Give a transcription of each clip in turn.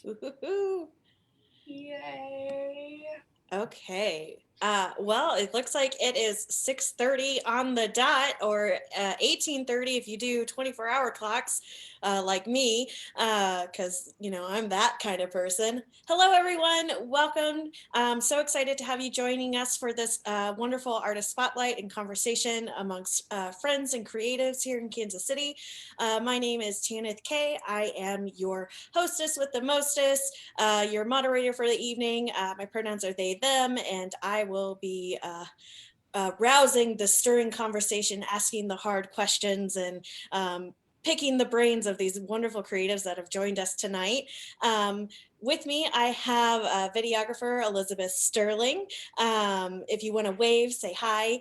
Woo-hoo-hoo. Yay. Okay. Well, it looks like it is 6:30 on the dot, or 18:30 if you do 24-hour clocks like me, because, I'm that kind of person. Hello, everyone. Welcome. I'm so excited to have you joining us for this wonderful artist spotlight and conversation amongst friends and creatives here in Kansas City. My name is Tanith Kay. I am your hostess with the mostest, your moderator for the evening. My pronouns are they, them, and I will be rousing the stirring conversation, asking the hard questions, and picking the brains of these wonderful creatives that have joined us tonight. With me, I have videographer Elizabeth Stehling. If you want to wave, say hi,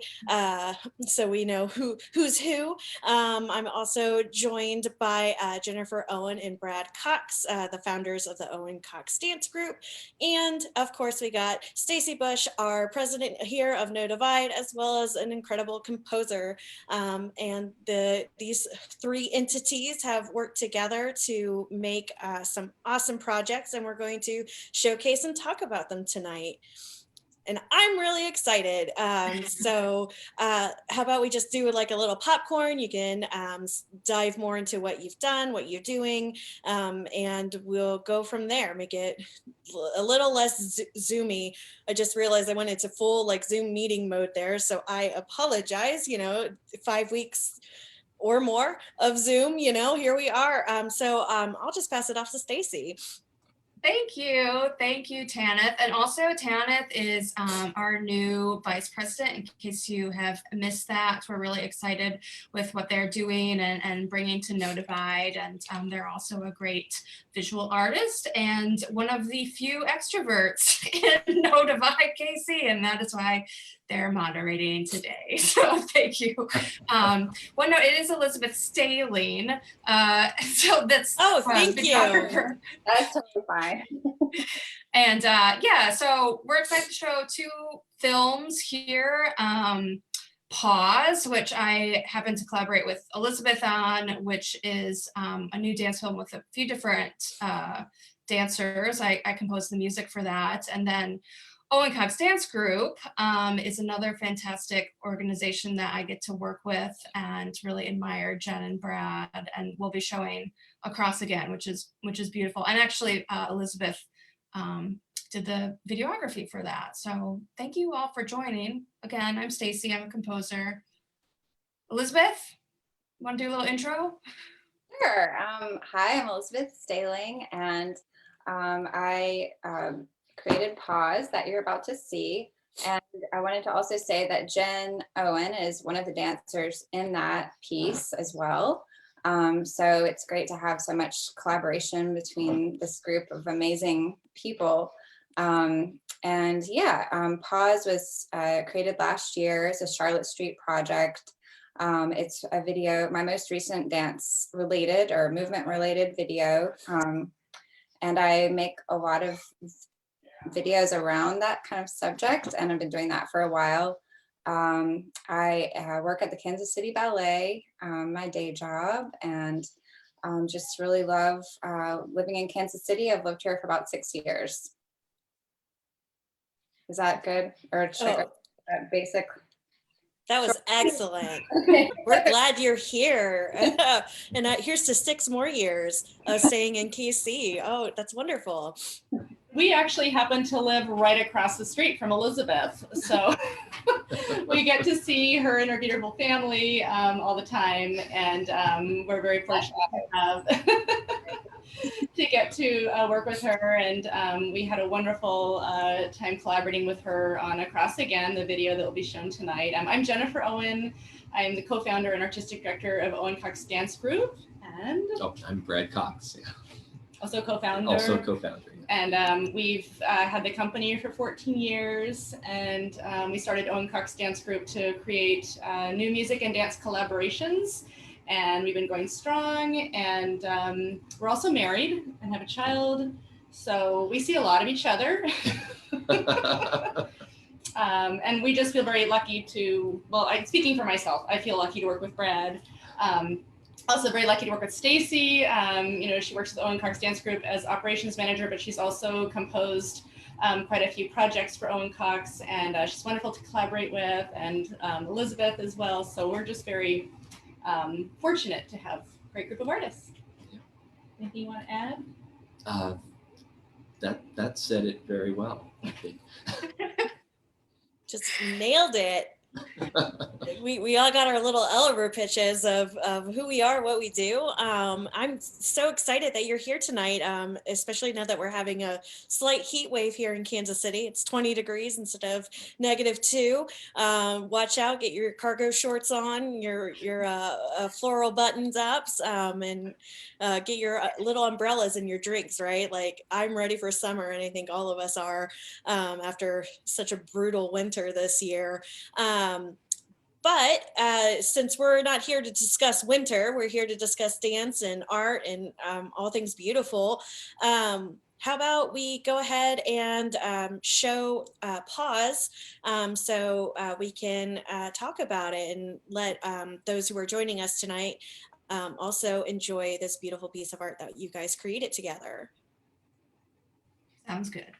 so we know who's who. I'm also joined by Jennifer Owen and Brad Cox, the founders of the Owen Cox Dance Group. And of course, we got Stacy Busch, our president here of No Divide, as well as an incredible composer. And these three entities have worked together to make some awesome projects, and we're going to showcase and talk about them tonight. And I'm really excited. So how about we just do like a little popcorn? You can dive more into what you've done, what you're doing, and we'll go from there. Make it a little less zoomy. I just realized I went into full like Zoom meeting mode there. So I apologize, 5 weeks or more of Zoom, here we are. So I'll just pass it off to Stacy. Thank you, Tanith. And also Tanith is our new vice president, in case you have missed that. We're really excited with what they're doing and bringing to No Divide. And they're also a great visual artist and one of the few extroverts in No Divide KC, and that is why they're moderating today. So thank you. Well, no, it is Elizabeth Stehling. So that's thank you. That's totally fine. And yeah, so we're excited to show two films here. Pause, which I happen to collaborate with Elizabeth on, which is a new dance film with a few different dancers. I composed the music for that. And then Owen Cox Dance Group is another fantastic organization that I get to work with and really admire Jen and Brad, and we'll be showing Across Again, which is beautiful. And actually Elizabeth did the videography for that. So thank you all for joining. Again, I'm Stacy, I'm a composer. Elizabeth, want to do a little intro? Sure. Hi, I'm Elizabeth Stehling, and I created Pause that you're about to see. And I wanted to also say that Jen Owen is one of the dancers in that piece as well. So it's great to have so much collaboration between this group of amazing people. And yeah, Pause was created last year. It's a Charlotte Street project. It's a video, my most recent dance related or movement related video. And I make a lot of videos around that kind of subject, and I've been doing that for a while. I work at the Kansas City Ballet, my day job, and just really love living in Kansas City. I've lived here for about 6 years. Is that good? Or should I go that basic? That was excellent. We're glad you're here. And here's to 6 more years of staying in KC. Oh, that's wonderful. We actually happen to live right across the street from Elizabeth. So we get to see her and her beautiful family all the time. And we're very fortunate to have to get to work with her. And we had a wonderful time collaborating with her on Across Again, the video that will be shown tonight. I'm Jennifer Owen. I'm the co-founder and artistic director of Owen Cox Dance Group. And I'm Brad Cox. Yeah. Also co-founder. Also co-founder. Yeah. And we've had the company for 14 years, and we started Owen Cox Dance Group to create new music and dance collaborations. And we've been going strong, and we're also married and have a child. So we see a lot of each other. And we just feel very lucky to, well, speaking for myself, I feel lucky to work with Brad. Also very lucky to work with Stacy. She works with Owen Cox Dance Group as operations manager, but she's also composed quite a few projects for Owen Cox, and she's wonderful to collaborate with, and Elizabeth as well. So we're just very fortunate to have a great group of artists. Yeah. Anything you want to add? That said it very well, I think. Just nailed it. We all got our little elevator pitches of who we are, what we do. I'm so excited that you're here tonight, especially now that we're having a slight heat wave here in Kansas City. It's 20 degrees instead of -2. Watch out, get your cargo shorts on, your floral buttons ups, and get your little umbrellas and your drinks, right? Like, I'm ready for summer, and I think all of us are, after such a brutal winter this year. But since we're not here to discuss winter, we're here to discuss dance and art and all things beautiful. How about we go ahead and show pause so we can talk about it and let those who are joining us tonight also enjoy this beautiful piece of art that you guys created together. Sounds good.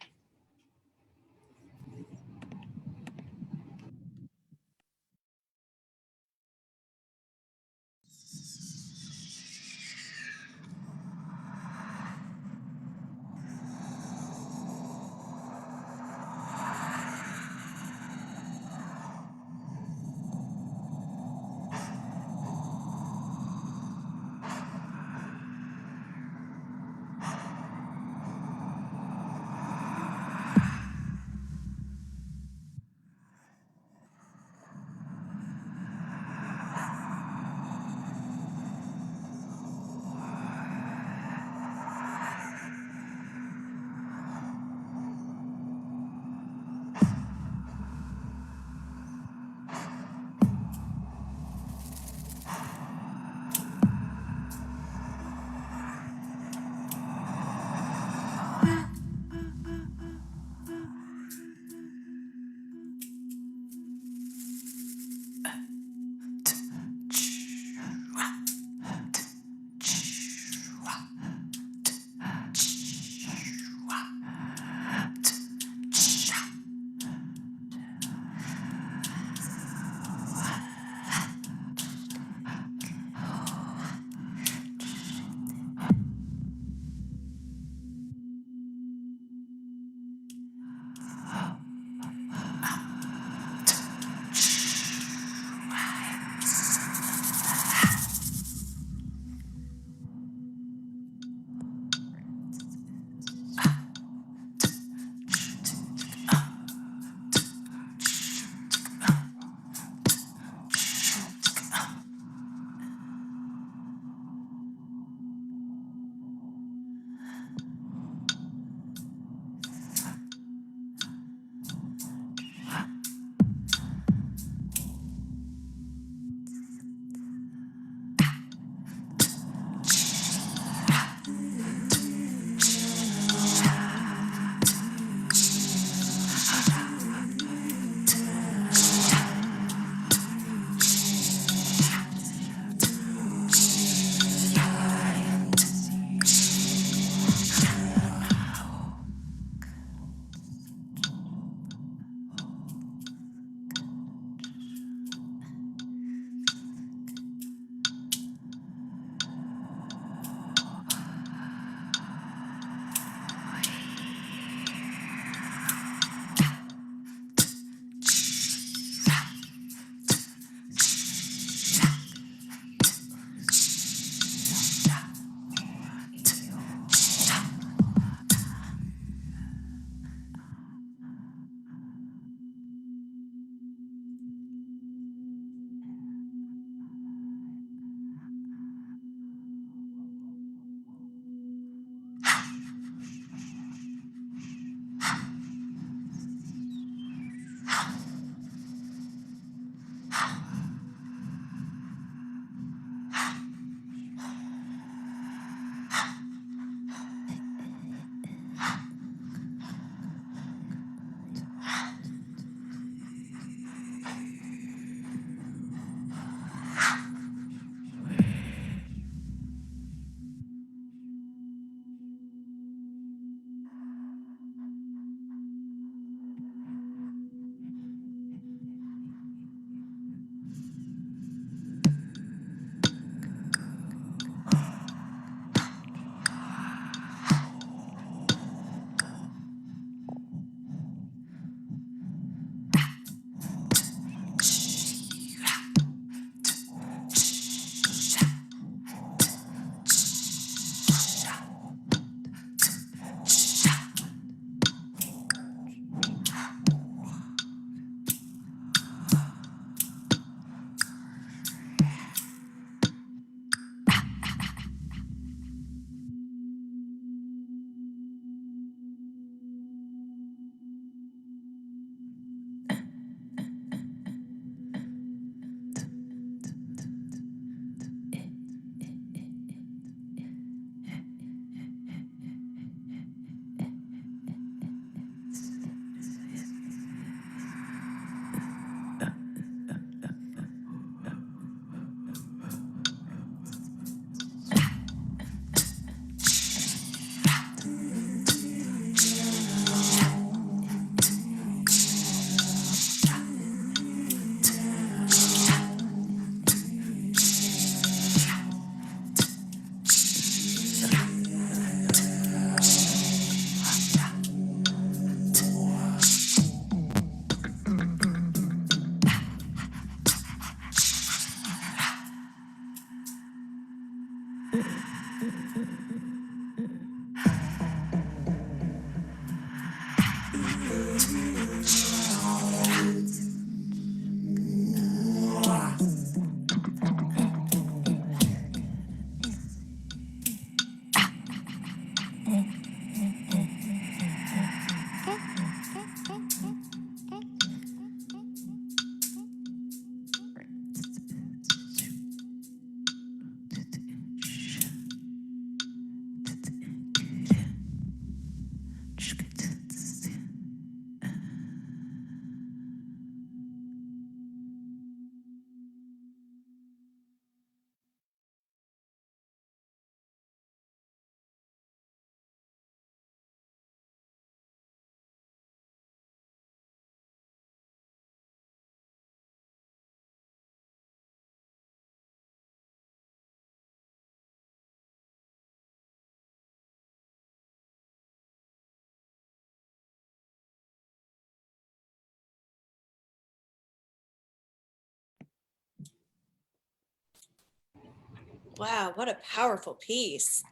Wow, what a powerful piece.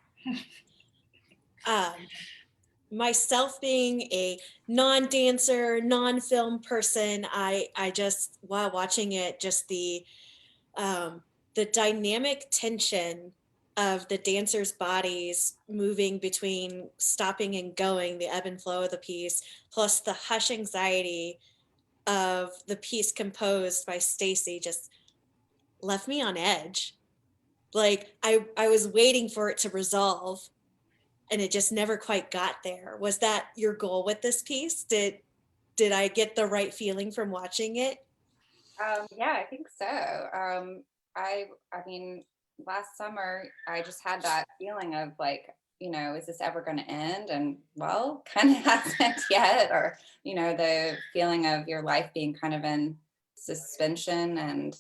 Myself being a non-dancer, non-film person, I just, while watching it, just the dynamic tension of the dancers' bodies moving between stopping and going, the ebb and flow of the piece, plus the hush anxiety of the piece composed by Stacy just left me on edge. Like I was waiting for it to resolve and it just never quite got there. Was that your goal with this piece? Did I get the right feeling from watching it? Yeah, I think so. I mean, last summer I just had that feeling of like, is this ever going to end? And well, kind of hasn't yet. Or the feeling of your life being kind of in suspension and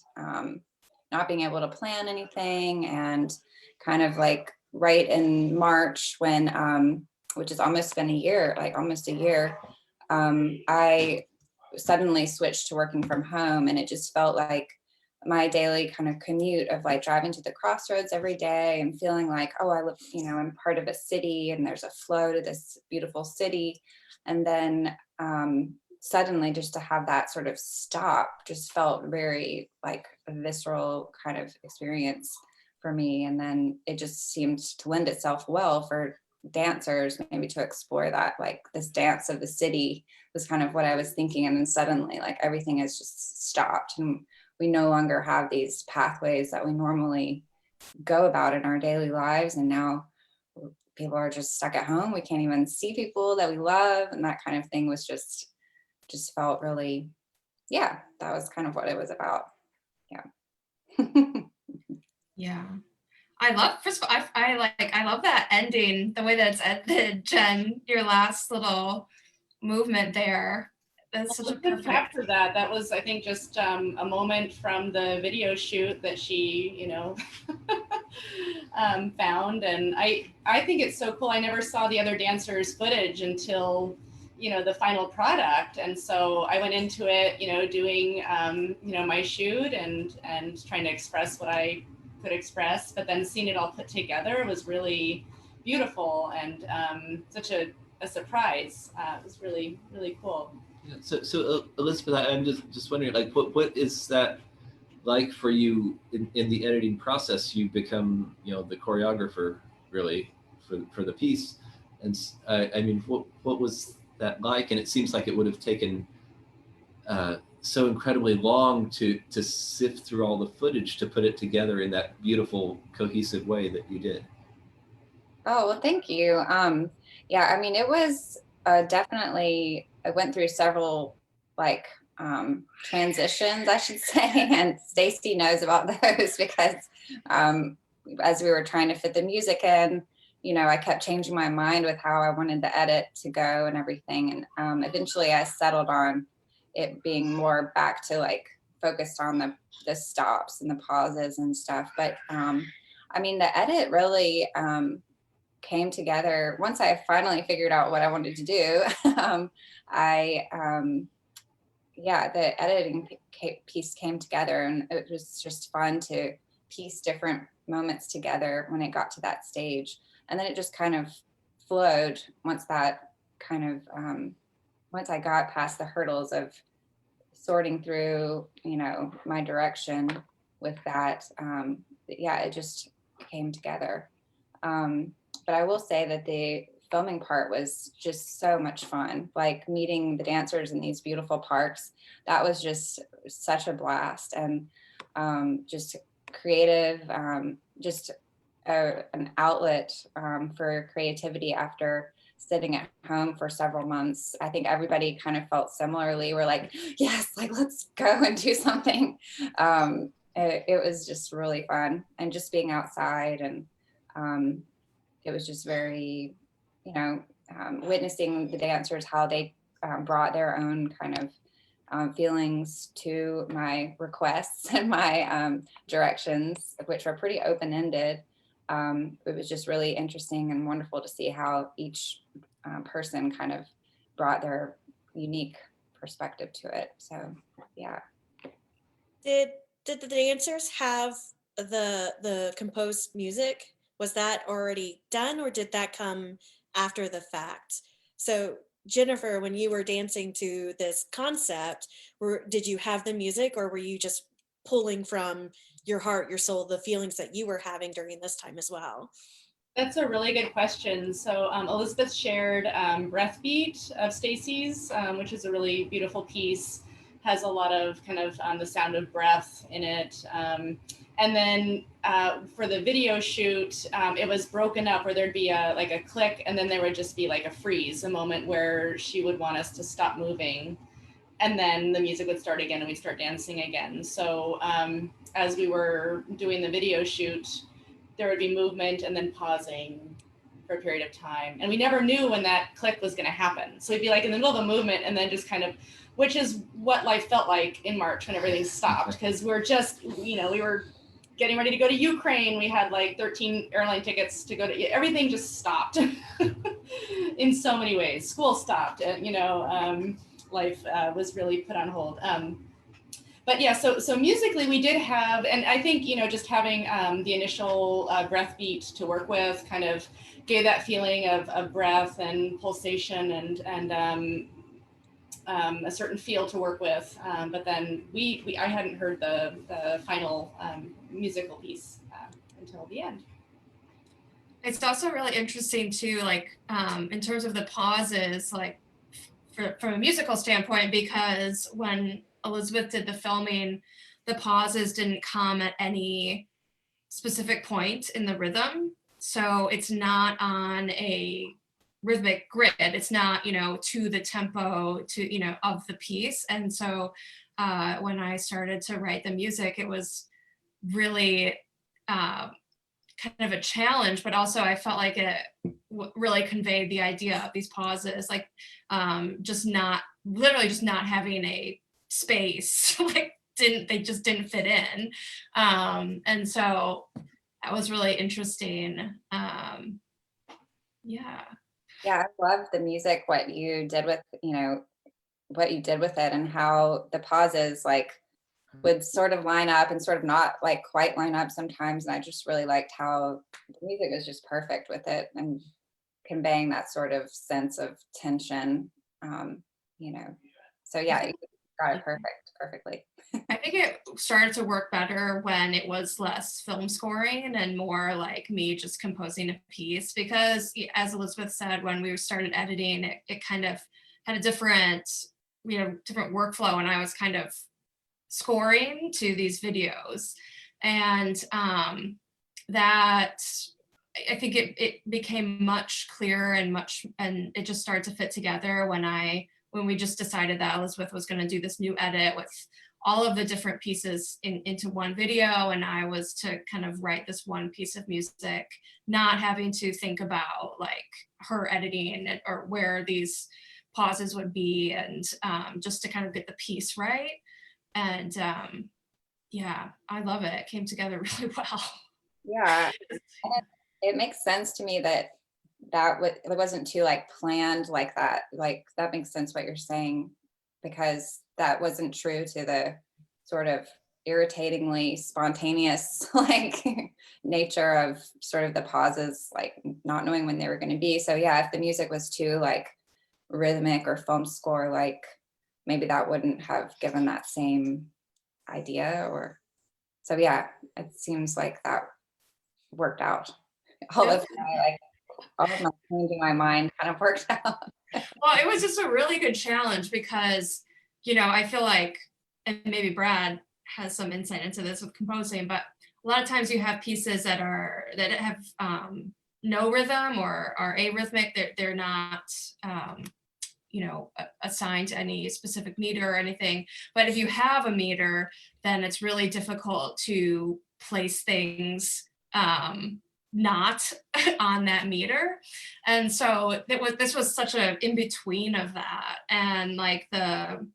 not being able to plan anything, and kind of like right in March when, which has almost been a year, like almost a year, I suddenly switched to working from home, and it just felt like my daily kind of commute of like driving to the crossroads every day and feeling like, oh, I live, I'm part of a city and there's a flow to this beautiful city. And then suddenly just to have that sort of stop just felt very like a visceral kind of experience for me. And then it just seemed to lend itself well for dancers maybe to explore that, like this dance of the city was kind of what I was thinking. And then suddenly like everything has just stopped and we no longer have these pathways that we normally go about in our daily lives. And now people are just stuck at home. We can't even see people that we love. And that kind of thing was just felt really, yeah, that was kind of what it was about. Yeah. Yeah. I love, first of all, I love that ending, the way that it's ended, Jen, your last little movement there. That's such a Elizabeth perfect. captured that. That was, I think, just a moment from the video shoot that she, found. And I think it's so cool. I never saw the other dancers' footage until, the final product. And so I went into it, doing, my shoot and trying to express what I could express. But then seeing it all put together was really beautiful and such a surprise. It was really, really cool. Yeah, so Elizabeth, I'm just wondering, like, what is that like for you in the editing process? You become, the choreographer really for the piece, and I mean, what was that like? And it seems like it would have taken so incredibly long to sift through all the footage to put it together in that beautiful, cohesive way that you did. Oh, well, thank you. Yeah, I mean, it was definitely, I went through several like transitions, I should say, and Stacy knows about those because as we were trying to fit the music in, I kept changing my mind with how I wanted the edit to go and everything. And eventually I settled on it being more back to like focused on the stops and the pauses and stuff. But I mean, the edit really, came together once I finally figured out what I wanted to do. I yeah, the editing piece came together, and it was just fun to piece different moments together when it got to that stage. And then it just kind of flowed once that kind of once I got past the hurdles of sorting through, my direction with that. Yeah, it just came together. But I will say that the filming part was just so much fun. Like meeting the dancers in these beautiful parks, that was just such a blast. And just creative, just an outlet for creativity after sitting at home for several months. I think everybody kind of felt similarly. We're like, yes, like let's go and do something. It was just really fun, and just being outside, and it was just very, you know, witnessing the dancers, how they brought their own kind of feelings to my requests and my directions, which were pretty open-ended. It was just really interesting and wonderful to see how each person kind of brought their unique perspective to it. So, yeah. Did the dancers have the composed music? Was that already done, or did that come after the fact? So Jennifer, when you were dancing to this concept, did you have the music, or were you just pulling from your heart, your soul, the feelings that you were having during this time as well? That's a really good question. So Elizabeth shared Breath Beat of Stacy's, which is a really beautiful piece, has a lot of kind of the sound of breath in it. And then for the video shoot, it was broken up where there'd be like a click, and then there would just be like a freeze, a moment where she would want us to stop moving. And then the music would start again and we'd start dancing again. So as we were doing the video shoot, there would be movement and then pausing for a period of time. And we never knew when that click was going to happen. So we'd be like in the middle of a movement and then just kind of, which is what life felt like in March when everything stopped, because we're just, you know, we were getting ready to go to Ukraine. We had like 13 airline tickets to go to, everything just stopped in so many ways. School stopped, you know, life was really put on hold. But yeah, so musically we did have, and I think, you know, just having the initial breath beat to work with kind of gave that feeling of breath and pulsation and a certain feel to work with. But then I hadn't heard the final musical piece until the end. It's also really interesting too, like in terms of the pauses, like from a musical standpoint, because when Elizabeth did the filming, the pauses didn't come at any specific point in the rhythm. So it's not on a rhythmic grid. It's not, you know, to the tempo to, you know, of the piece. And so when I started to write the music, it was really kind of a challenge, but also I felt like it really conveyed the idea of these pauses, like just not having a space, like they just didn't fit in. And so that was really interesting. Yeah. Yeah, I love the music, what you did with, you know, what you did with it, and how the pauses like would sort of line up and sort of not like quite line up sometimes. And I just really liked how the music was just perfect with it and conveying that sort of sense of tension, you know. So yeah, you got it perfectly. I think it started to work better when it was less film scoring and more like me just composing a piece, because as Elizabeth said, when we started editing, it kind of had a different, you know, different workflow, and I was kind of scoring to these videos. And that I think it became much clearer and it just started to fit together when we just decided that Elizabeth was going to do this new edit with all of the different pieces into one video, and I was to kind of write this one piece of music, not having to think about like her editing it or where these pauses would be, and just to kind of get the piece right. And yeah, I love it. It came together really well. Yeah, it makes sense to me that it wasn't too like planned like that. Like that makes sense what you're saying, because that wasn't true to the sort of irritatingly spontaneous like nature of sort of the pauses, like not knowing when they were going to be. So yeah, if the music was too like rhythmic or film score, like maybe that wouldn't have given that same idea. Or so yeah, it seems like that worked out. All of my like all of my changing my mind kind of worked out. Well, it was just a really good challenge because, you know, I feel like, and maybe Brad has some insight into this with composing, but a lot of times you have pieces that have no rhythm or are arrhythmic. They're not, you know, assigned to any specific meter or anything. But if you have a meter, then it's really difficult to place things not on that meter. And so this was such a in between of that, and like the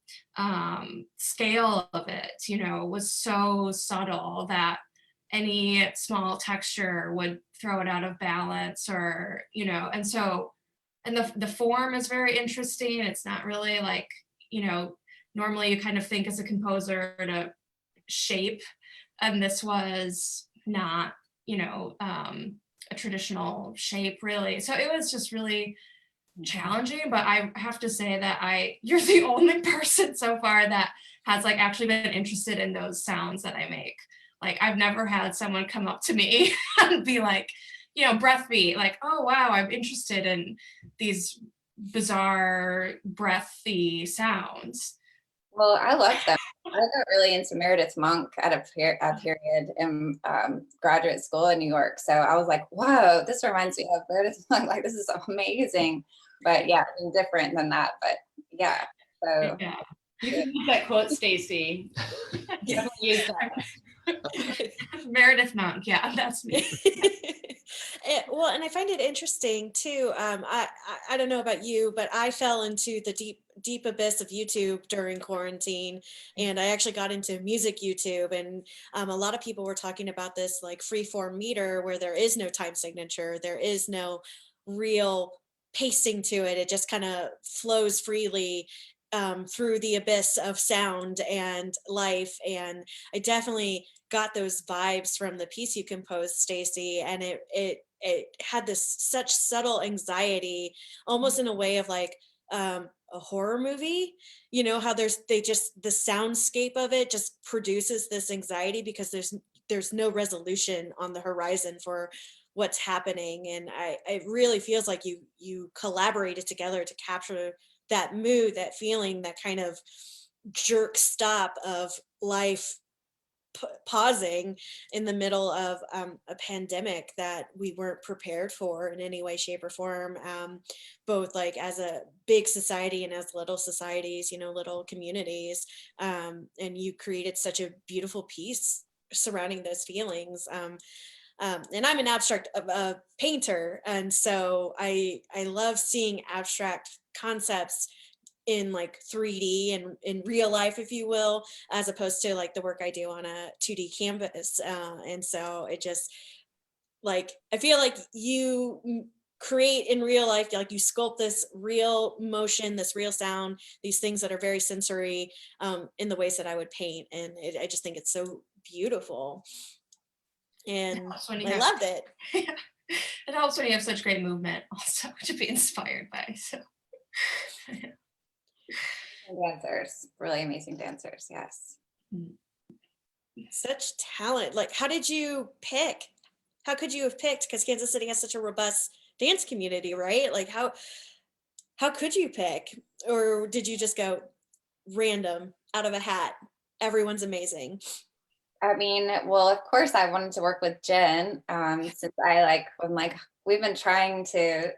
scale of it, you know, was so subtle that any small texture would throw it out of balance, or, you know. And so, and the form is very interesting. It's not really like, you know, normally you kind of think as a composer to shape, and this was not, you know, a traditional shape really. So it was just really challenging, but I have to say that you're the only person so far that has like actually been interested in those sounds that I make. Like I've never had someone come up to me and be like, you know, breath beat, like, oh wow, I'm interested in these bizarre breathy sounds. Well, I love them. I got really into Meredith Monk at a period in graduate school in New York. So I was like, whoa, this reminds me of Meredith Monk. Like, this is amazing. But yeah, different than that. But yeah. So Yeah. You can use that quote, Stacy. Definitely use that. Meredith Monk, yeah, that's me. Well, and I find it interesting too. I don't know about you, but I fell into the deep abyss of YouTube during quarantine, and I actually got into music YouTube, and a lot of people were talking about this like freeform meter where there is no time signature, there is no real pacing to it. It just kind of flows freely through the abyss of sound and life. And I definitely got those vibes from the piece you composed, Stacy, and it had this such subtle anxiety, almost in a way of like a horror movie. You know how the soundscape of it just produces this anxiety because there's no resolution on the horizon for what's happening, and it really feels like you collaborated together to capture that mood, that feeling, that kind of jerk stop of life pausing in the middle of a pandemic that we weren't prepared for in any way, shape, or form, both like as a big society and as little societies, you know, little communities. And you created such a beautiful piece surrounding those feelings. And I'm an abstract painter, and so I love seeing abstract concepts in like 3D and in real life, if you will, as opposed to like the work I do on a 2D canvas. And so it just like, I feel like you create in real life, like you sculpt this real motion, this real sound, these things that are very sensory in the ways that I would paint. And I just think it's so beautiful. And I loved it. It helps when you have such great movement also to be inspired by. So dancers, really amazing dancers. Yes. Such talent. Like, how did you pick? How could you have picked? Because Kansas City has such a robust dance community, right? Like, how could you pick? Or did you just go random out of a hat? Everyone's amazing. I mean, well, of course I wanted to work with Jen, since we've been trying to,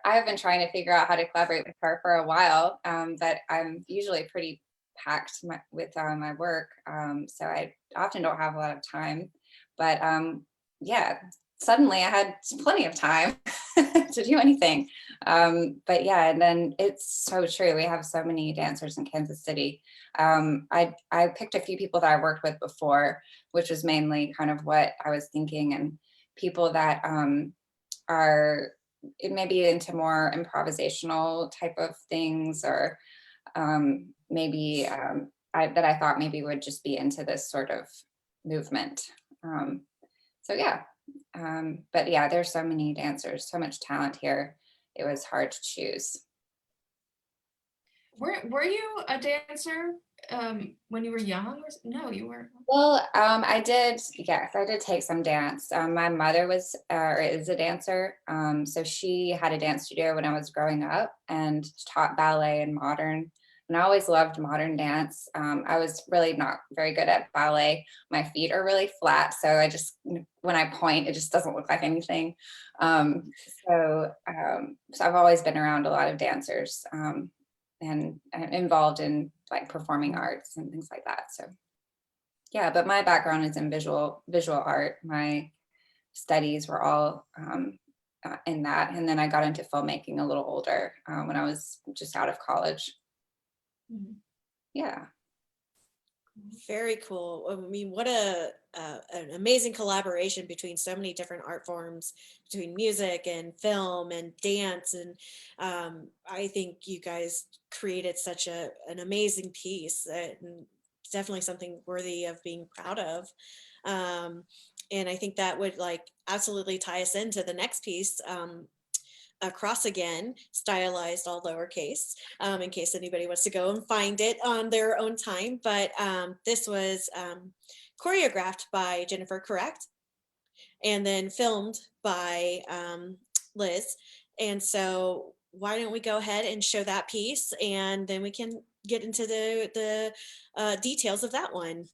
I've been trying to figure out how to collaborate with her for a while, but I'm usually pretty packed with my work, so I often don't have a lot of time, but yeah, suddenly I had plenty of time to do anything, but yeah, and then it's so true, we have so many dancers in Kansas City. I picked a few people that I worked with before, which was mainly kind of what I was thinking, and people that are maybe into more improvisational type of things, or maybe that I thought maybe would just be into this sort of movement. So yeah, but yeah, there's so many dancers, so much talent here. It was hard to choose. Were you a dancer when you were young? No, you weren't. Well, I did, yes, I did take some dance. My mother was, or is a dancer. So she had a dance studio when I was growing up and taught ballet and modern. And I always loved modern dance. I was really not very good at ballet. My feet are really flat. So I just, when I point, it just doesn't look like anything. Um, so I've always been around a lot of dancers, and involved in like performing arts and things like that. So yeah, but my background is in visual art. My studies were all in that, and then I got into filmmaking a little older, when I was just out of college. Mhm. Yeah. Very cool. I mean, what an amazing collaboration between so many different art forms, between music and film and dance. And I think you guys created such an amazing piece, and definitely something worthy of being proud of. And I think that would like absolutely tie us into the next piece. Across again, stylized all lowercase, in case anybody wants to go and find it on their own time. But this was choreographed by Jennifer, correct? And then filmed by Liz. And so why don't we go ahead and show that piece, and then we can get into the details of that one.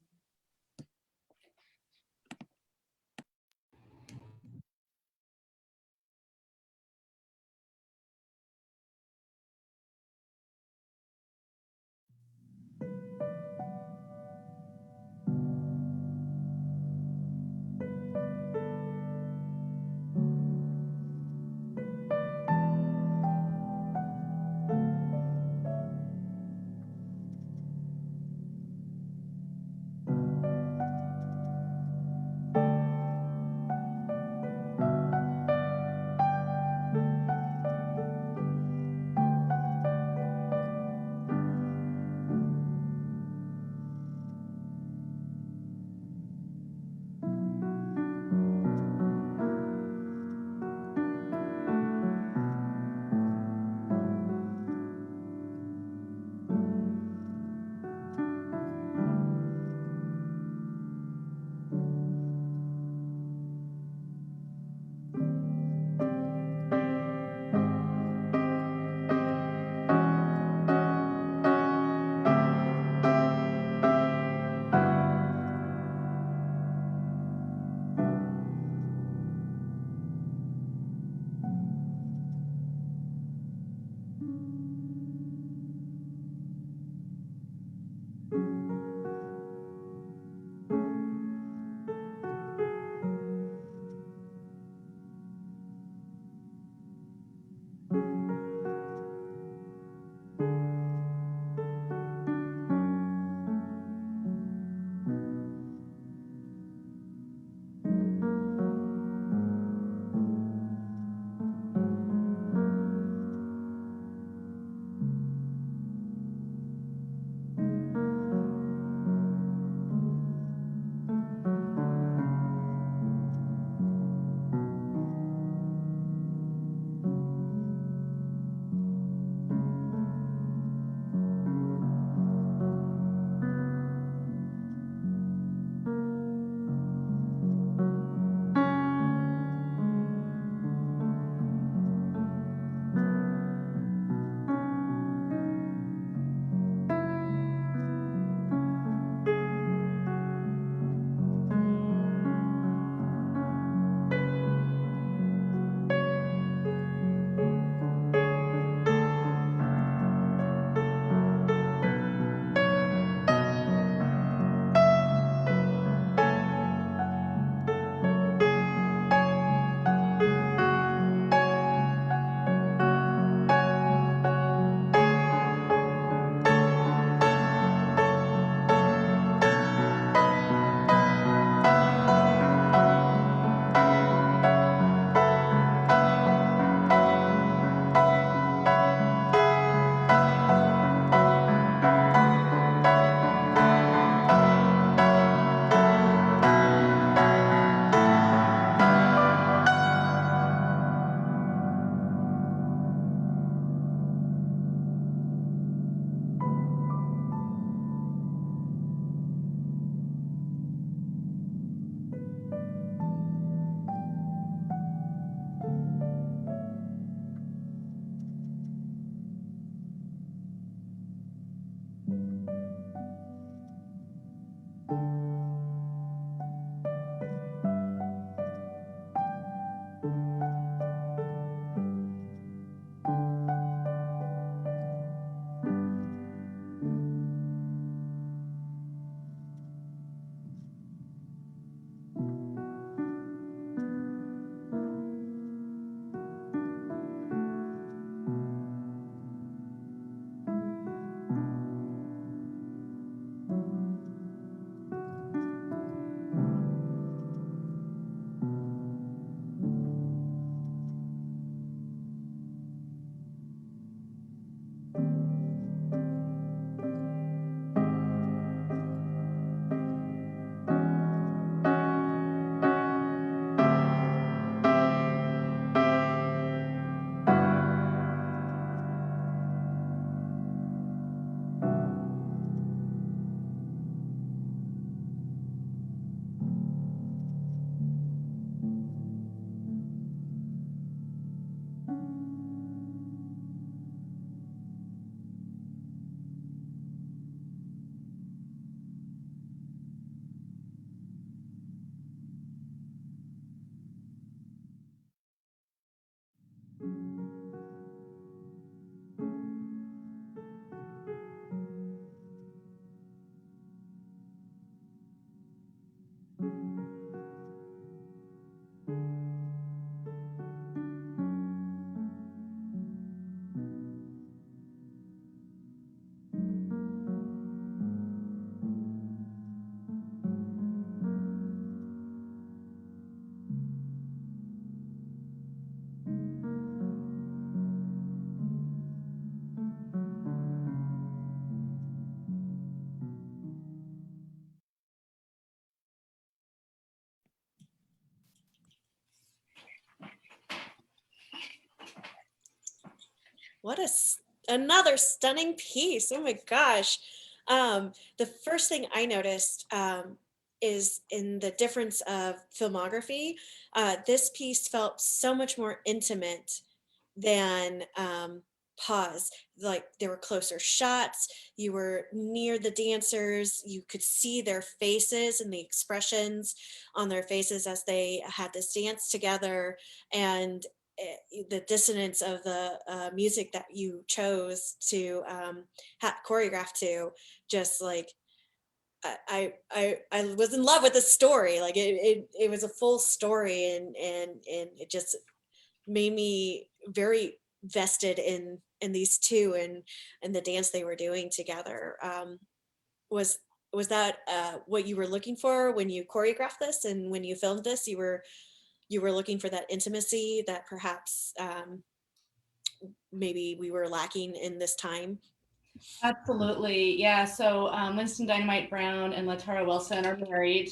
What another stunning piece. Oh my gosh. The first thing I noticed is in the difference of filmography. This piece felt so much more intimate than Pause. Like there were closer shots, you were near the dancers, you could see their faces and the expressions on their faces as they had this dance together. And the dissonance of the music that you chose to choreograph to, just like I was in love with the story. Like it was a full story, and it just made me very vested in these two and the dance they were doing together. Was was that what you were looking for when you choreographed this, and when you filmed this, you were looking for that intimacy that perhaps maybe we were lacking in this time? Absolutely. Yeah. So Winston Dynamite Brown and Latara Wilson are married.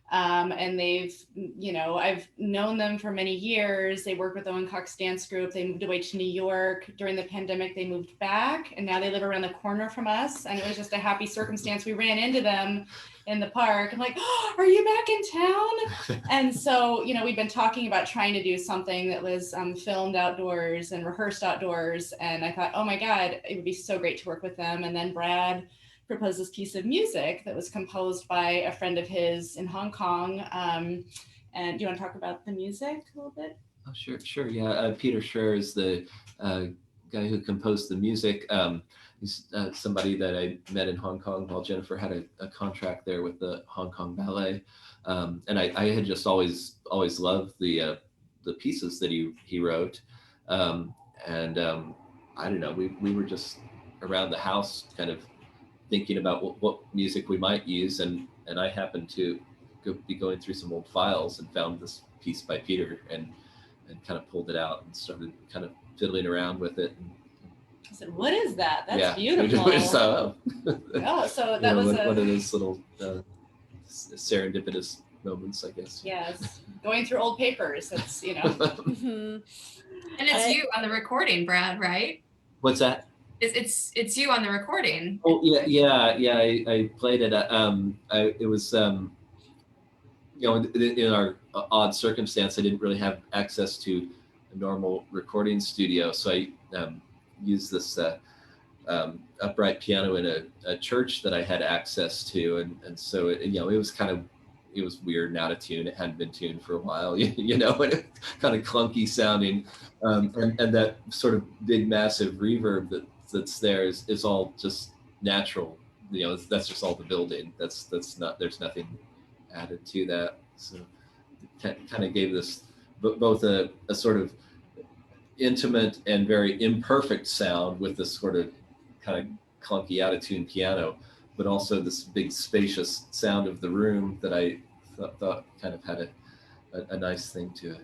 And I've known them for many years. They work with Owen Cox Dance Group. They moved away to New York. During the pandemic, they moved back, and now they live around the corner from us. And it was just a happy circumstance. We ran into them in the park. I'm like, oh, are you back in town? And so, we've been talking about trying to do something that was filmed outdoors and rehearsed outdoors. And I thought, oh my God, it would be so great to work with them. And then Brad proposed this piece of music that was composed by a friend of his in Hong Kong. And do you want to talk about the music a little bit? Oh, sure. Yeah, Peter Schreier is the guy who composed the music. He's somebody that I met in Hong Kong while Jennifer had a contract there with the Hong Kong Ballet. And I had just always loved the pieces that he wrote. And I don't know, we were just around the house kind of thinking about what music we might use, and I happened to be going through some old files and found this piece by Peter and kind of pulled it out and started kind of fiddling around with it. I said, "What is that? That's yeah, beautiful." So, so that was one of those little serendipitous moments, I guess. Yes, going through old papers. It's Mhm. And it's you on the recording, Brad, right? What's that? It's you on the recording. Oh yeah. I played it. It was in our odd circumstance, I didn't really have access to a normal recording studio, so I used this upright piano in a church that I had access to, and so it was weird and out of tune. It hadn't been tuned for a while, and it kind of clunky sounding, and that sort of big massive reverb that's there is all just natural. That's just all the building. That's not, there's nothing added to that. So it kind of gave this both a sort of intimate and very imperfect sound with this sort of kind of clunky out of tune piano, but also this big spacious sound of the room that I thought kind of had a nice thing to it.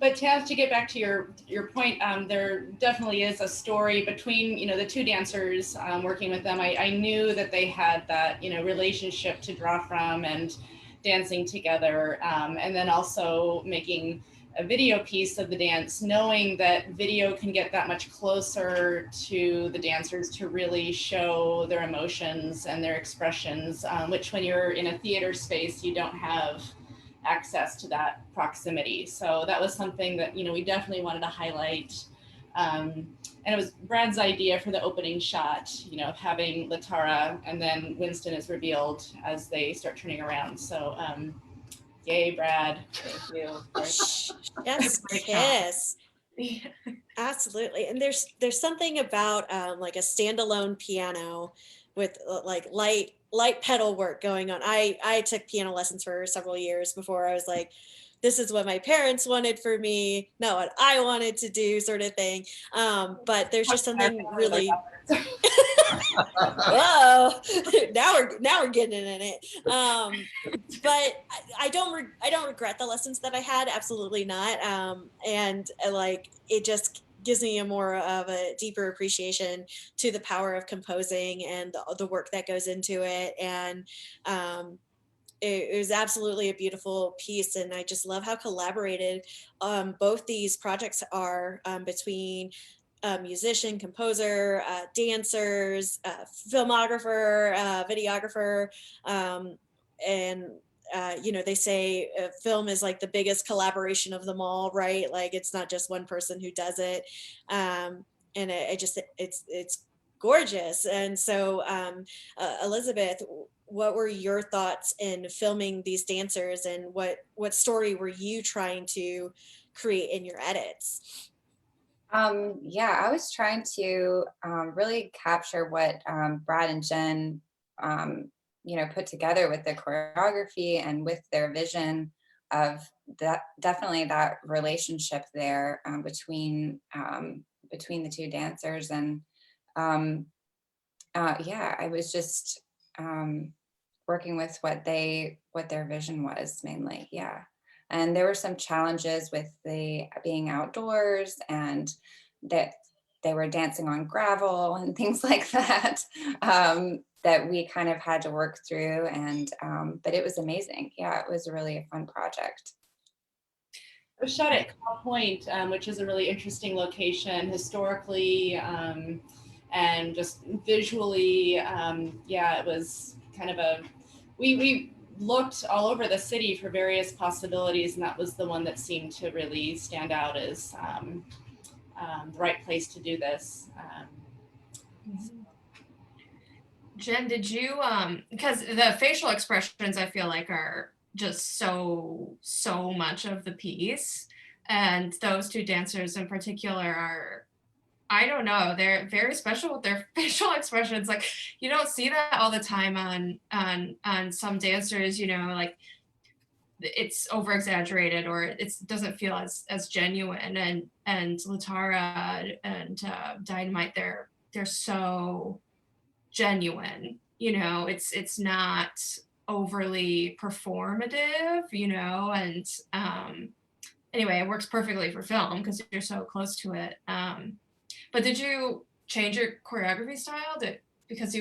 But to get back to your point, there definitely is a story between the two dancers. Working with them, I knew that they had that relationship to draw from and dancing together, and then also making a video piece of the dance, knowing that video can get that much closer to the dancers to really show their emotions and their expressions, which when you're in a theater space, you don't have access to that proximity. So that was something that we definitely wanted to highlight. And it was Brad's idea for the opening shot, of having Latara, and then Winston is revealed as they start turning around. So yay, Brad. Thank you. Yes, kiss. Absolutely. And there's something about like a standalone piano with like light pedal work going on. I took piano lessons for several years before I was like, this is what my parents wanted for me, not what I wanted to do, sort of thing. But there's just something really whoa, now we're getting in it. But I don't regret the lessons that I had, absolutely not. And like it just gives me a more of a deeper appreciation to the power of composing and the work that goes into it. And it was absolutely a beautiful piece, and I just love how collaborated both these projects are, between musician, composer, dancers, filmographer, videographer, and they say film is like the biggest collaboration of them all, right? Like it's not just one person who does it, and it's gorgeous. And so, Elizabeth, what were your thoughts in filming these dancers, and what story were you trying to create in your edits? Yeah, I was trying to really capture what Brad and Jen, put together with the choreography and with their vision of that, definitely that relationship there between the two dancers. And um, yeah, I was just working with what their vision was mainly. Yeah. And there were some challenges with the being outdoors, and that they were dancing on gravel and things like that, that we kind of had to work through. And but it was amazing. Yeah, it was really a fun project. It was shot at Cow Point, which is a really interesting location historically, and just visually. Yeah, it was kind of we looked all over the city for various possibilities, and that was the one that seemed to really stand out as the right place to do this. Jen, did you because the facial expressions I feel like are just so much of the piece, and those two dancers in particular are, I don't know, they're very special with their facial expressions. Like you don't see that all the time on some dancers, like it's over exaggerated or it doesn't feel as genuine. And Latara and Dynamite, they're so genuine. It's not overly performative, and anyway, it works perfectly for film because you're so close to it. But did you change your choreography style because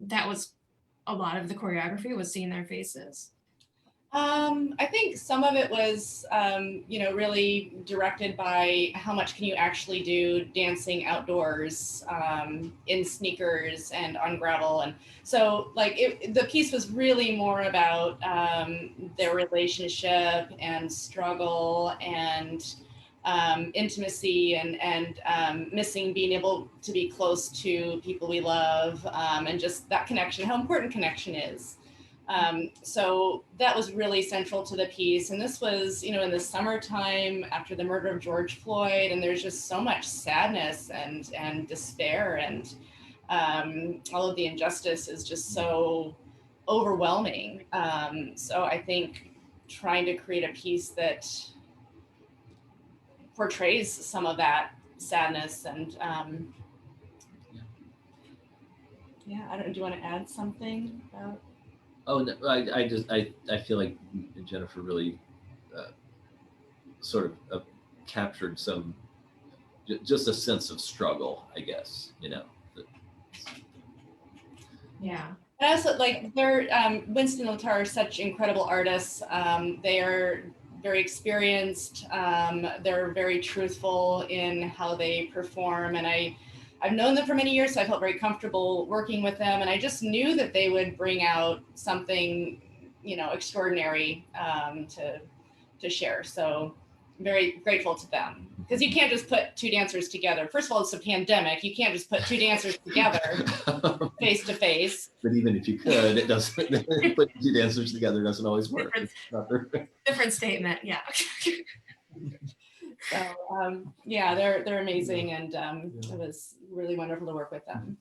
that was a lot of the choreography was seeing their faces? I think some of it was, really directed by how much can you actually do dancing outdoors, in sneakers and on gravel. And so the piece was really more about their relationship and struggle and intimacy and missing being able to be close to people we love, and just that connection, how important connection is. So that was really central to the piece. And this was, in the summertime after the murder of George Floyd, and there's just so much sadness and despair, and all of the injustice is just so overwhelming. So I think trying to create a piece that portrays some of that sadness and yeah, I don't know, do you want to add something about? Oh, no, I feel like Jennifer really sort of captured some, just a sense of struggle, I guess, Yeah. And also, they're Winston and Latara are such incredible artists. They are very experienced. They're very truthful in how they perform, and I've known them for many years, so I felt very comfortable working with them. And I just knew that they would bring out something, extraordinary to share. So I'm very grateful to them, because you can't just put two dancers together. First of all, it's a pandemic. You can't just put two dancers together face to face. But even if you could, it doesn't. Putting two dancers together doesn't always work. Different statement. Yeah. So yeah, they're amazing, and it was really wonderful to work with them.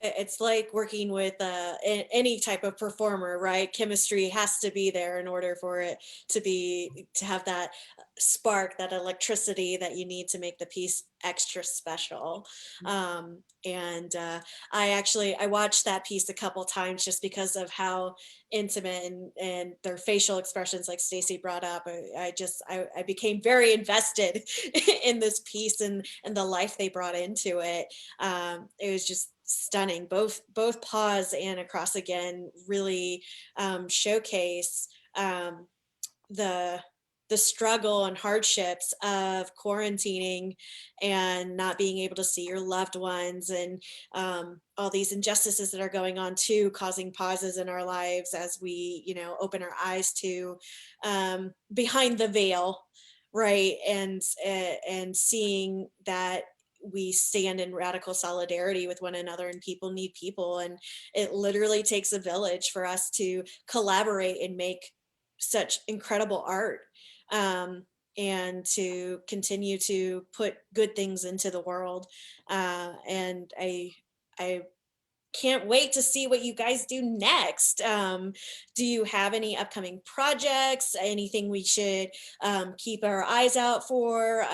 It's like working with any type of performer, right? Chemistry has to be there in order for it to have that spark, that electricity that you need to make the piece extra special. And I watched that piece a couple times just because of how intimate and their facial expressions, like Stacy brought up. I became very invested in this piece and the life they brought into it. It was just stunning. Both Pause and Across Again really showcase the the struggle and hardships of quarantining and not being able to see your loved ones, and all these injustices that are going on too, causing pauses in our lives as we, open our eyes to behind the veil, right? And seeing that we stand in radical solidarity with one another, and people need people, and it literally takes a village for us to collaborate and make such incredible art, and to continue to put good things into the world. And I can't wait to see what you guys do next. Do you have any upcoming projects? Anything we should keep our eyes out for?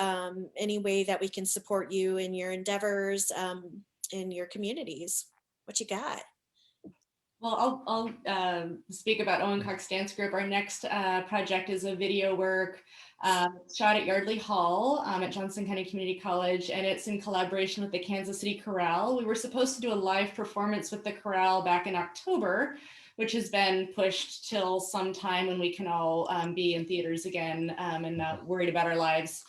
Any way that we can support you in your endeavors, in your communities? What you got? Well, I'll speak about Owen Cox Dance Group. Our next project is a video work shot at Yardley Hall at Johnson County Community College, and it's in collaboration with the Kansas City Chorale. We were supposed to do a live performance with the chorale back in October, which has been pushed till sometime when we can all be in theaters again and not worried about our lives.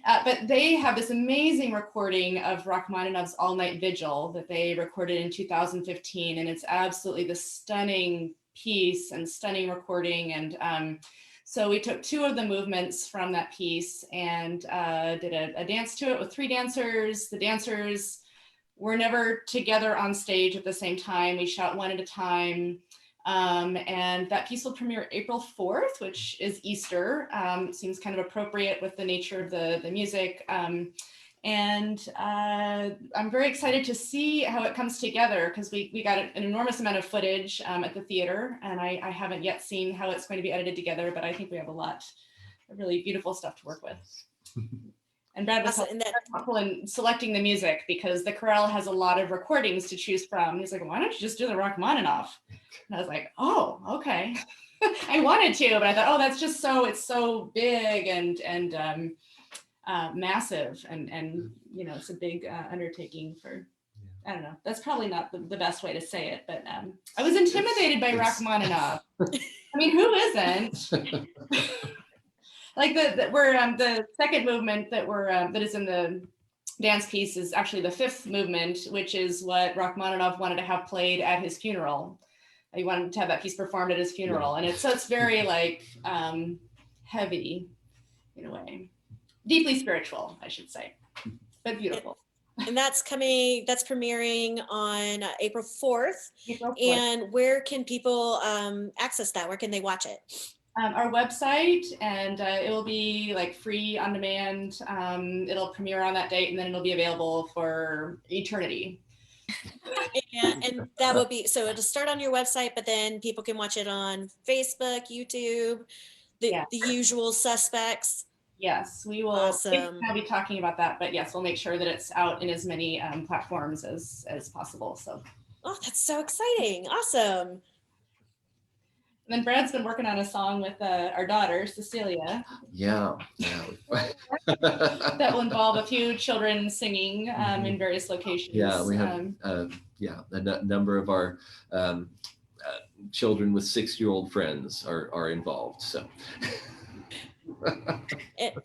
But they have this amazing recording of Rachmaninoff's All Night Vigil that they recorded in 2015, and it's absolutely the stunning piece and stunning recording. And so we took two of the movements from that piece and did a dance to it with 3 dancers. The dancers were never together on stage at the same time. We shot one at a time. And that piece will premiere April 4th, which is Easter. Seems kind of appropriate with the nature of the music. And I'm very excited to see how it comes together, because we got an enormous amount of footage at the theater, and I haven't yet seen how it's going to be edited together, but I think we have a lot of really beautiful stuff to work with. And Brad was helpful in selecting the music, because the chorale has a lot of recordings to choose from. He's like, why don't you just do the Rachmaninoff? And I was like, oh, okay. I wanted to, but I thought, oh, that's just it's so big and massive, and it's a big undertaking for, I don't know, that's probably not the best way to say it, but I was intimidated by Rachmaninoff. I mean, who isn't? Like the second movement that is in the dance piece is actually the 5th movement, which is what Rachmaninoff wanted to have played at his funeral. He wanted to have that piece performed at his funeral, and it's very like heavy in a way, deeply spiritual, I should say, but beautiful. And that's premiering on April 4th. April 4th. And where can people access that? Where can they watch it? Our website, and it will be like free on demand. It'll premiere on that date, and then it'll be available for eternity. And that will be, so it'll start on your website, but then people can watch it on Facebook, YouTube, the usual suspects. Yes, we will. Awesome. I'll be talking about that, but yes, we'll make sure that it's out in as many platforms as possible. So. Oh, that's so exciting! Awesome. And then Brad's been working on a song with our daughter, Cecilia. Yeah. That will involve a few children singing in various locations. Yeah, we have a number of our children with 6-year-old friends are involved. So.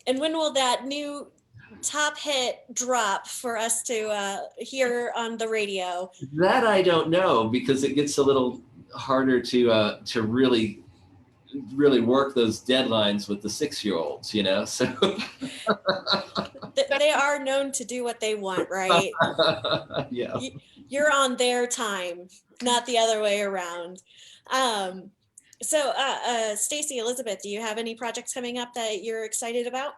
And when will that new top hit drop for us to hear on the radio? That I don't know, because it gets a little harder to really work those deadlines with the 6-year-olds, so they are known to do what they want, right? Yeah, you're on their time, not the other way around. So Stacy, Elizabeth, do you have any projects coming up that you're excited about?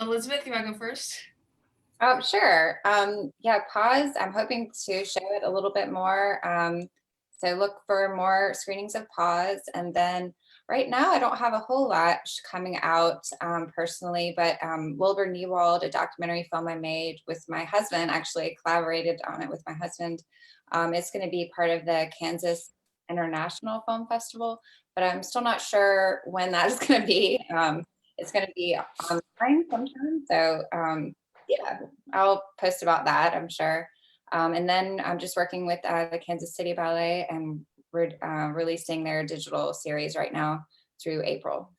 Elizabeth, you want to go first? Sure. Pause. I'm hoping to show it a little bit more. So look for more screenings of Pause. And then right now, I don't have a whole lot coming out personally, but Wilbur Newald, a documentary film I made with my husband, actually collaborated on it with my husband. It's going to be part of the Kansas International Film Festival, but I'm still not sure when that is going to be. It's going to be online sometime. So I'll post about that, I'm sure. And then I'm just working with the Kansas City Ballet, and we're releasing their digital series right now. through April.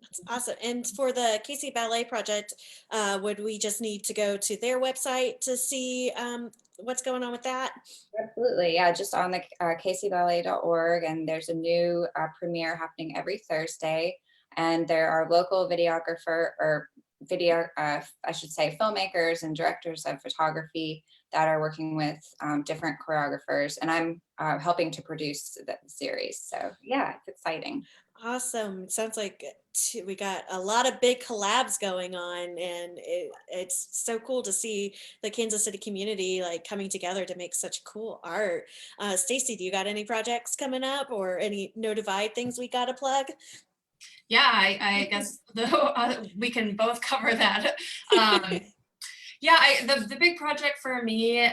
That's awesome. And for the KC Ballet project, would we just need to go to their website to see what's going on with that? Absolutely, yeah, just on the kcballet.org, and there's a new premiere happening every Thursday, and there are local videographer or I should say filmmakers and directors of photography that are working with different choreographers, and I'm helping to produce the series. So yeah, it's exciting. Awesome. Sounds like we got a lot of big collabs going on, and it's so cool to see the Kansas City community like coming together to make such cool art. Stacy, do you got any projects coming up or any No Divide things we got to plug? Yeah, I guess we can both cover that. Yeah, the big project for me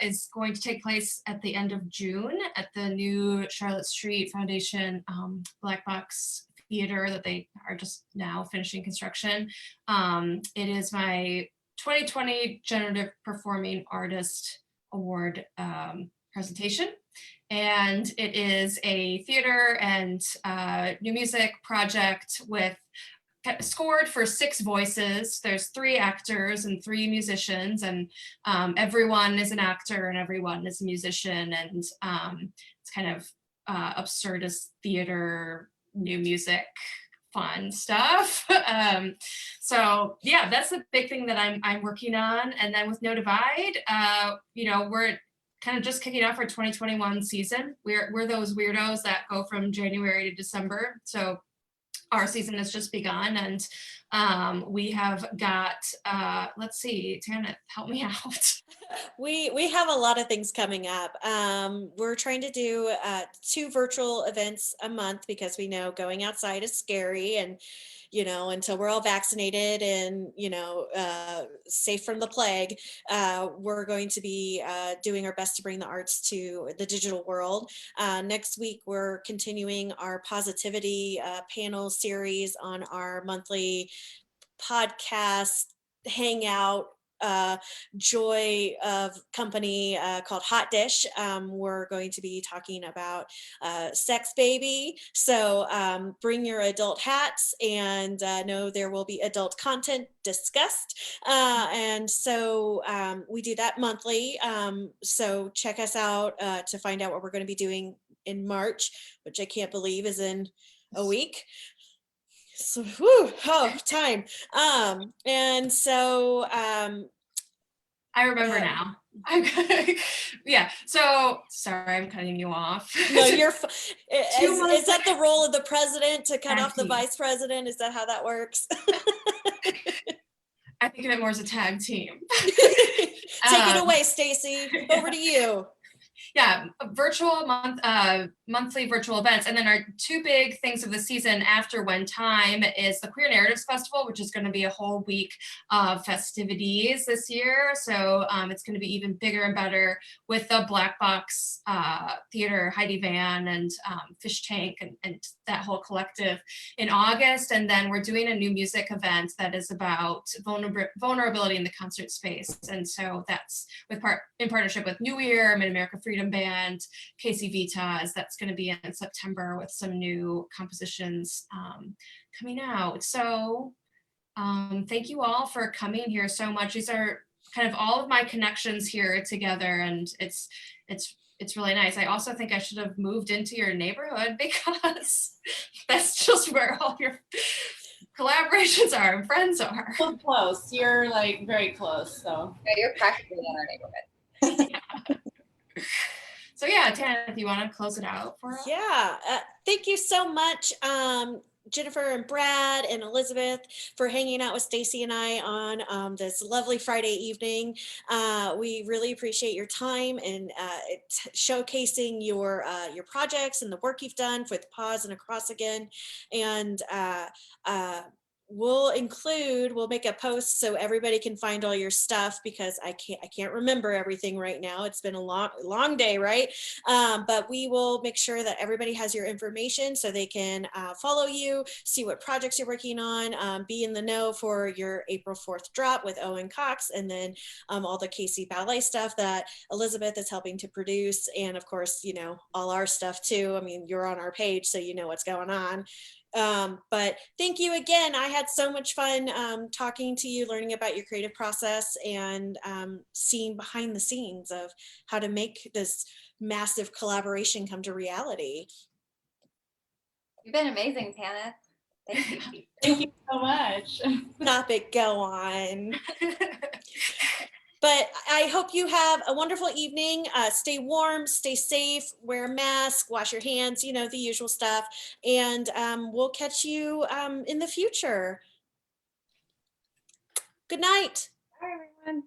is going to take place at the end of June at the new Charlotte Street Foundation Black Box Theater that they are just now finishing construction. It is my 2020 Generative Performing Artist Award presentation. And it is a theater and new music project with scored for 6 voices. There's 3 actors and 3 musicians, and everyone is an actor and everyone is a musician, and it's kind of absurdist theater, new music, fun stuff. So yeah, that's the big thing that I'm working on. And then with No Divide, you know, we're kind of just kicking off our 2021 season. We're those weirdos that go from January to December. So our season has just begun, and we have got, let's see, Tana, help me out. We have a lot of things coming up. We're trying to do 2 virtual events a month because we know going outside is scary, and you know, until we're all vaccinated and you know safe from the plague, we're going to be doing our best to bring the arts to the digital world. Next week we're continuing our positivity panel series on our monthly podcast hangout joy of company called Hot Dish. We're going to be talking about sex baby. So bring your adult hats, and know there will be adult content discussed. And so we do that monthly. So check us out to find out what we're going to be doing in March, which I can't believe is in a week. So, whew, oh, time. And so, I remember now. Yeah, so sorry, I'm cutting you off. No, you're, is that the later. role of the president to cut Tag off the team. vice president? Is that how that works? I think of it more as a tag team. Take it away, Stacy. Over to you. Yeah, virtual monthly virtual events. And then our 2 big things of the season after When Time is the Queer Narratives Festival, which is going to be a whole week of festivities this year. So it's going to be even bigger and better with the Black Box Theater, Heidi Van and Fish Tank and that whole collective in August. And then we're doing a new music event that is about vulnerability in the concert space. And so that's in partnership with New Year, Mid-America Freedom Band, Casey Vitas. That's going to be in September with some new compositions coming out. So thank you all for coming here so much. These are kind of all of my connections here together, and it's really nice. I also think I should have moved into your neighborhood because that's just where all your collaborations are and friends are. So close. You're like very close. So Yeah, you're practically in our neighborhood. Yeah. So yeah, Tana, if you want to close it out for us. Yeah, thank you so much, Jennifer and Brad and Elizabeth, for hanging out with Stacy and I on this lovely Friday evening. We really appreciate your time and showcasing your projects and the work you've done with Pause and Across Again. And we'll make a post so everybody can find all your stuff, because I can't remember everything right now. It's been a long day, right? But we will make sure that everybody has your information so they can follow you, see what projects you're working on, be in the know for your April 4th drop with Owen Cox, and then all the KC Ballet stuff that Elizabeth is helping to produce. And of course, you know, all our stuff too. I mean, you're on our page, so you know what's going on. But thank you again. I had so much fun talking to you, learning about your creative process, and seeing behind the scenes of how to make this massive collaboration come to reality. You've been amazing, Tana. Thank you. Thank you so much. Stop it, go on. But I hope you have a wonderful evening. Stay warm, stay safe, wear a mask, wash your hands, you know, the usual stuff. And we'll catch you in the future. Good night. Bye, everyone.